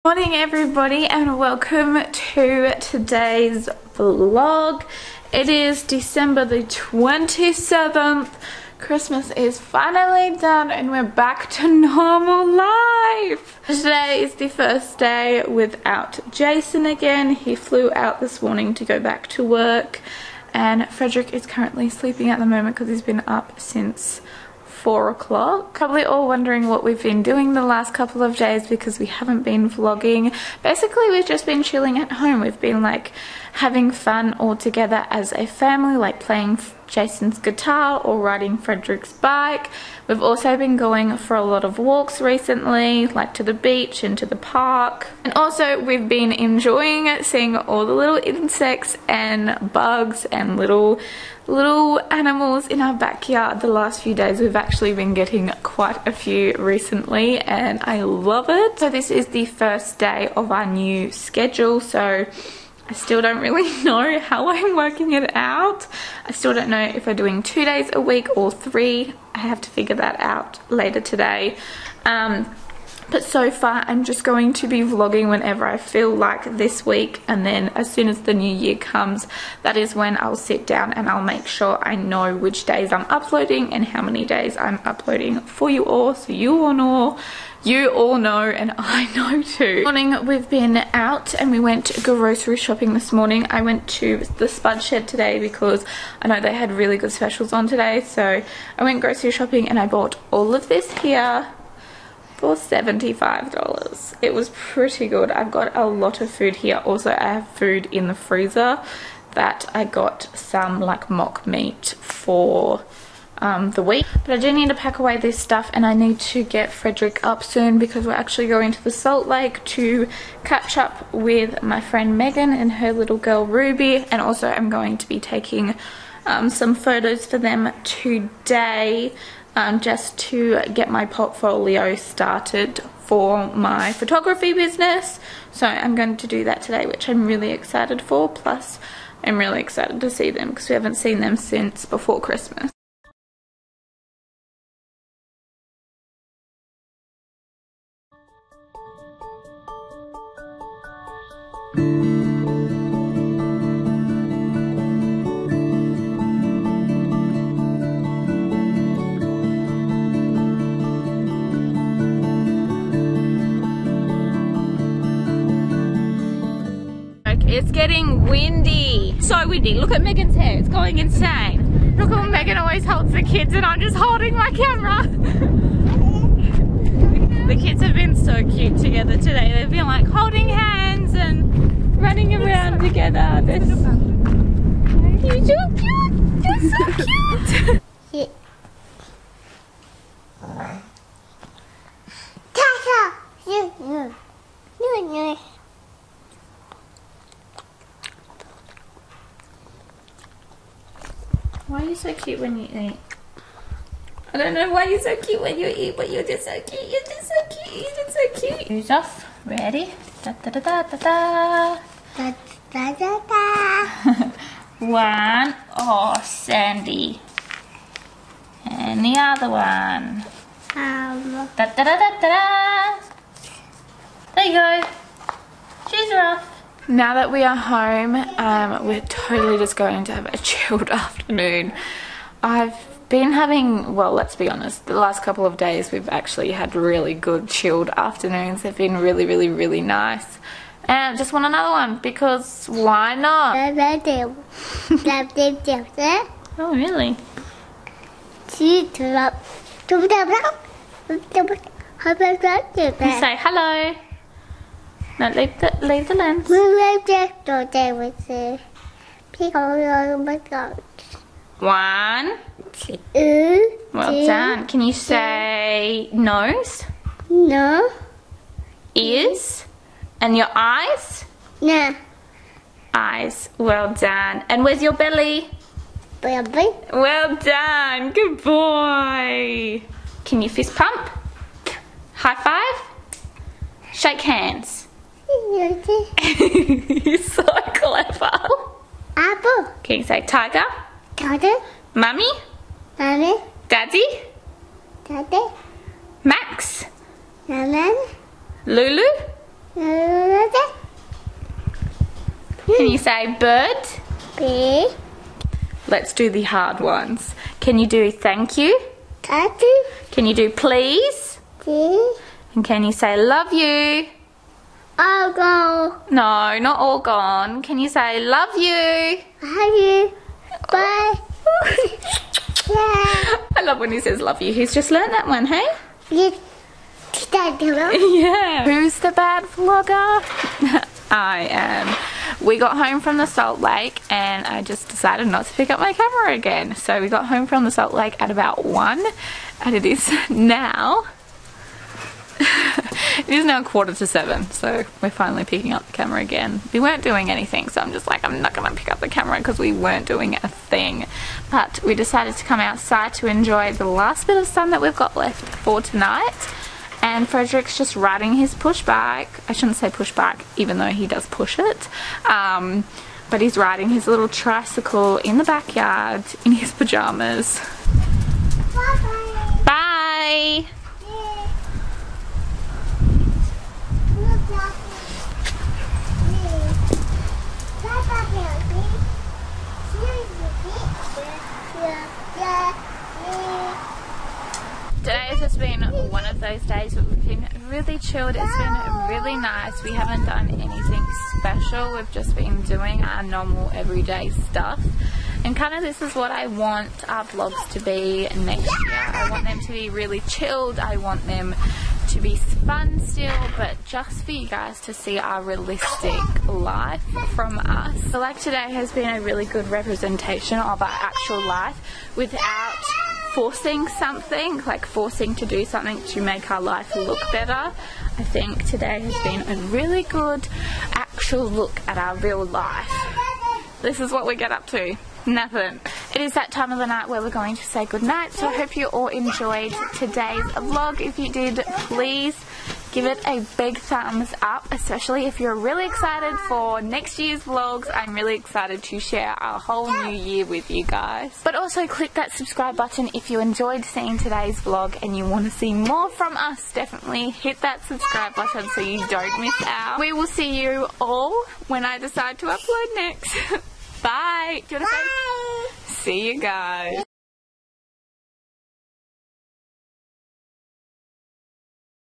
Morning everybody and welcome to today's vlog. It is December the 27th. Christmas is finally done and we're back to normal life. Today is the first day without Jason again. He flew out this morning to go back to work and Frederick is currently sleeping at the moment because he's been up since 4 o'clock. Probably all wondering what we've been doing the last couple of days because we haven't been vlogging. Basically we've just been chilling at home. We've been like having fun all together as a family, like playing Jason's guitar or riding Frederick's bike. We've also been going for a lot of walks recently, like to the beach and to the park. And also we've been enjoying seeing all the little insects and bugs and little animals in our backyard. The last few days we've actually been getting quite a few recently and I love it. So this is the first day of our new schedule, so I still don't really know how I'm working it out. I still don't know if we're doing 2 days a week or 3. I have to figure that out later today. But so far I'm just going to be vlogging whenever I feel like this week, and then as soon as the new year comes, that is when I'll sit down and I'll make sure I know which days I'm uploading and how many days I'm uploading for you all, so you all know and I know too. Morning we've been out and we went grocery shopping this morning. I went to the Spud Shed today because I know they had really good specials on today, so I went grocery shopping and I bought all of this here for $75. It was pretty good. I've got a lot of food here. Also I have food in the freezer that I got some like mock meat for the week. But I do need to pack away this stuff and I need to get Frederick up soon because we're actually going to the Salt Lake to catch up with my friend Megan and her little girl Ruby, and also I'm going to be taking some photos for them today. Just to get my portfolio started for my photography business. So I'm going to do that today, which I'm really excited for. Plus, I'm really excited to see them because we haven't seen them since before Christmas. It's getting windy. So windy. Look at Megan's hair. It's going insane. Look how Megan always holds the kids and I'm just holding my camera. The kids have been so cute together today. They've been like holding hands and running around together. You're so cute. You're so cute. Why are you so cute when you eat? I don't know why you're so cute when you eat, but you're just so cute. You're just so cute. You're just so cute. Shoes off. Ready? Da da da da da da. Da da da da. One. Oh, Sandy. And the other one. Da da da da da. There you go. Shoes are off. Now that we are home, we're totally just going to have a chilled afternoon. I've been having, well, let's be honest, the last couple of days we've actually had really good chilled afternoons. They've been really, really, really nice. And I just want another one because why not? Oh, really? You say hello. No, leave the lens. One. Well done. Can you say nose? No. Ears? And your eyes? No. Eyes. Well done. And where's your belly? Belly. Well done. Good boy. Can you fist pump? High five? Shake hands. You're so clever. Apple. Can you say tiger? Tiger. Mummy? Mummy. Daddy? Daddy. Max? Mama. Lulu? Lulu. Can you say bird? B. Let's do the hard ones. Can you do thank you? Daddy. Can you do please? D. And can you say love you? I'll go. No, not all gone. Can you say love you? Love you. Bye. Yeah. I love when he says love you. He's just learned that one, hey? You. Daddy. Yeah. Who's the bad vlogger? I am. We got home from the Salt Lake and I just decided not to pick up my camera again. So we got home from the Salt Lake at about 1 and it is now it is now 6:45, so we're finally picking up the camera again. We weren't doing anything, so I'm just like, I'm not gonna pick up the camera because we weren't doing a thing. But we decided to come outside to enjoy the last bit of sun that we've got left for tonight. And Frederick's just riding his push bike. I shouldn't say push bike, even though he does push it. But he's riding his little tricycle in the backyard in his pajamas. Bye. Bye! Today has just been one of those days where we've been really chilled. It's been really nice. We haven't done anything special. We've just been doing our normal everyday stuff. And kind of this is what I want our vlogs to be next year. I want them to be really chilled. I want them to be fun still, but just for you guys to see our realistic life from us. So like today has been a really good representation of our actual life without forcing something, like forcing to do something to make our life look better. I think today has been a really good actual look at our real life. This is what we get up to. Nothing. It is that time of the night where we're going to say goodnight, so I hope you all enjoyed today's vlog. If you did, please give it a big thumbs up, especially if you're really excited for next year's vlogs. I'm really excited to share our whole new year with you guys. But also click that subscribe button if you enjoyed seeing today's vlog and you want to see more from us. Definitely hit that subscribe button so you don't miss out. We will see you all when I decide to upload next. Bye. Do you want to say? See you guys.